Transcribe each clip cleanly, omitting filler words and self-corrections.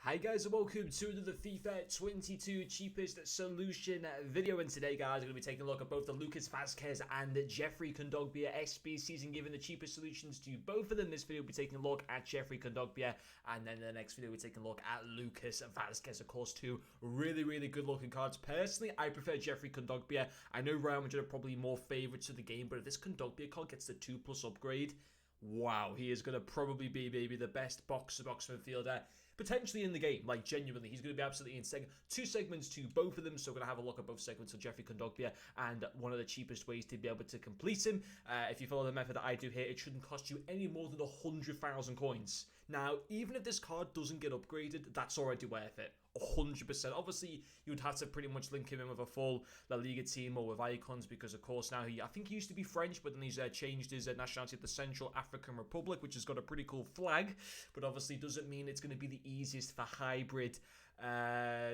Hi guys and welcome to the FIFA 22 cheapest solution video, and today guys we're going to be taking a look at both the Lucas Vazquez and the Jeffrey Kondogbia Sbcs and giving the cheapest solutions to both of them. This video we'll be taking a look at Jeffrey Kondogbia, and then the next video we're taking a look at Lucas Vazquez. Of course, two really good looking cards. Personally, I prefer Jeffrey Kondogbia. I know Real Madrid are probably more favourites of the game, but if this Kondogbia card gets the 2+ upgrade, wow, he is going to probably be maybe the best box-to-box midfielder potentially in the game. Like, genuinely, he's going to be absolutely insane. Two segments to both of them, so we're going to have a look at both segments of Jeffrey Kondogbia and one of the cheapest ways to be able to complete him. If you follow the method that I do here, it shouldn't cost you any more than 100,000 coins. Now, even if this card doesn't get upgraded, that's already worth it. 100%. Obviously, you would have to pretty much link him in with a full La Liga team or with icons, because of course now I think he used to be French, but then he's changed his nationality to the Central African Republic, which has got a pretty cool flag, but obviously doesn't mean it's going to be the easiest for hybrid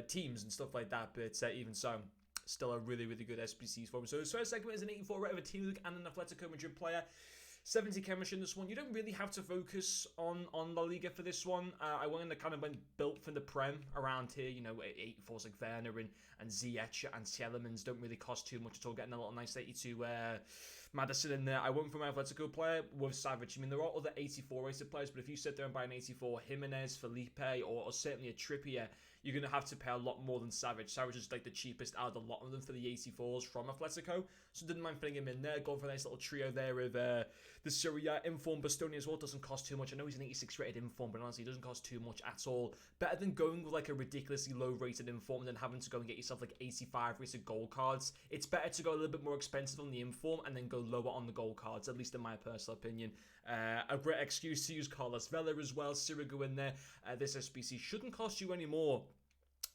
teams and stuff like that. But even so, still a really good SBCs for him. So his first segment is an 84 rate of a Team League and an Atletico Madrid player. 70 chemistry in this one. You don't really have to focus on La Liga for this one. I went to kind of went built from the Prem around here. You know, 84s like Werner and Ziyech and Tielemans don't really cost too much at all. Getting a little nice 82 Madison in there. I went for my Atletico player with Savage. I mean, there are other 84 rated players, but if you sit there and buy an 84 Jimenez, Felipe, or certainly a Trippier, you're going to have to pay a lot more than Savage. Savage is like the cheapest out of the lot of them for the 84s from Atletico, so didn't mind fitting him in there. Going for a nice little trio there of the Serie A Inform Bastoni as well. Doesn't cost too much. I know he's an 86 rated Inform, but honestly, it doesn't cost too much at all. Better than going with like a ridiculously low rated Inform and then having to go and get yourself like 85 rated gold cards. It's better to go a little bit more expensive on the Inform and then go lower on the gold cards, at least in my personal opinion. A great excuse to use Carlos Vela as well. Sirigu in there. This SBC shouldn't cost you any more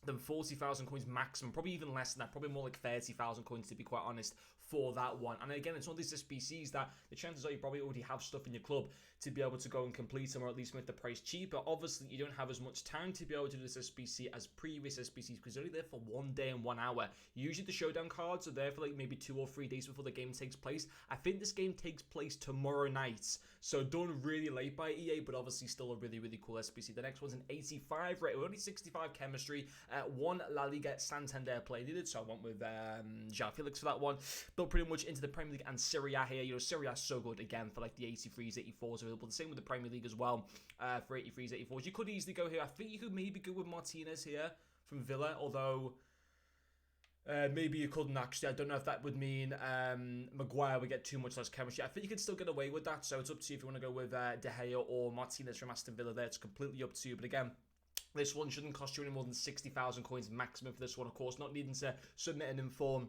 than 40,000 coins maximum, probably even less than that, probably more like 30,000 coins to be quite honest for that one. And again, it's one of these SBCs that the chances are you probably already have stuff in your club to be able to go and complete them, or at least make the price cheaper. Obviously, you don't have as much time to be able to do this SBC as previous SBCs because they're only there for 1 day and 1 hour. Usually the Showdown cards are there for like maybe 2 or 3 days before the game takes place. I think this game takes place tomorrow night, so done really late by EA, but obviously still a really cool SBC. The next one's an 85 rate, only 65 chemistry. One La Liga Santander play needed, so I went with João Felix for that one. Built pretty much into the Premier League and Serie A here. You know, Serie A is so good again for like the 83s, 84s available. The same with the Premier League as well for 83s, 84s. You could easily go here. I think you could maybe go with Martinez here from Villa, although maybe you couldn't actually. I don't know if that would mean Maguire would get too much less chemistry. I think you could still get away with that, so it's up to you if you want to go with De Gea or Martinez from Aston Villa there. It's completely up to you, but again, this one shouldn't cost you any more than 60,000 coins maximum for this one. Of course, not needing to submit an Inform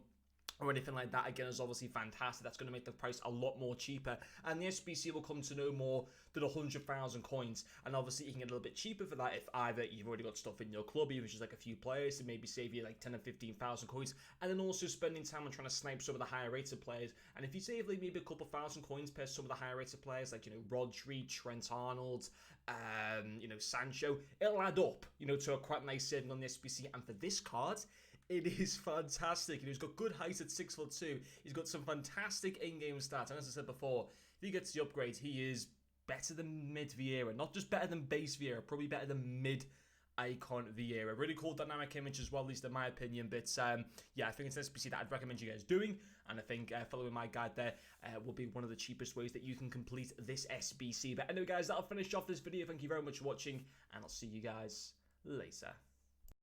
or anything like that, again, is obviously fantastic. That's going to make the price a lot more cheaper, and the SBC will come to no more than 100,000 coins. And obviously you can get a little bit cheaper for that if either you've already got stuff in your club, even just like a few players, to maybe save you like 10 or 15,000 coins, and then also spending time on trying to snipe some of the higher rated players. And if you save like maybe a couple thousand coins per some of the higher rated players, like, you know, Rodri, Trent Arnold, you know, Sancho, it'll add up, you know, to a quite nice saving on the SBC. And for this card, it is fantastic. You know, he's got good height at 6'2". He's got some fantastic in-game stats. And as I said before, if he gets the upgrade, he is better than mid Vieira. Not just better than base Vieira, probably better than mid icon Vieira. Really cool dynamic image as well, at least in my opinion. But yeah, I think it's an SBC that I'd recommend you guys doing. And I think following my guide there will be one of the cheapest ways that you can complete this SBC. But anyway, guys, that'll finish off this video. Thank you very much for watching, and I'll see you guys later.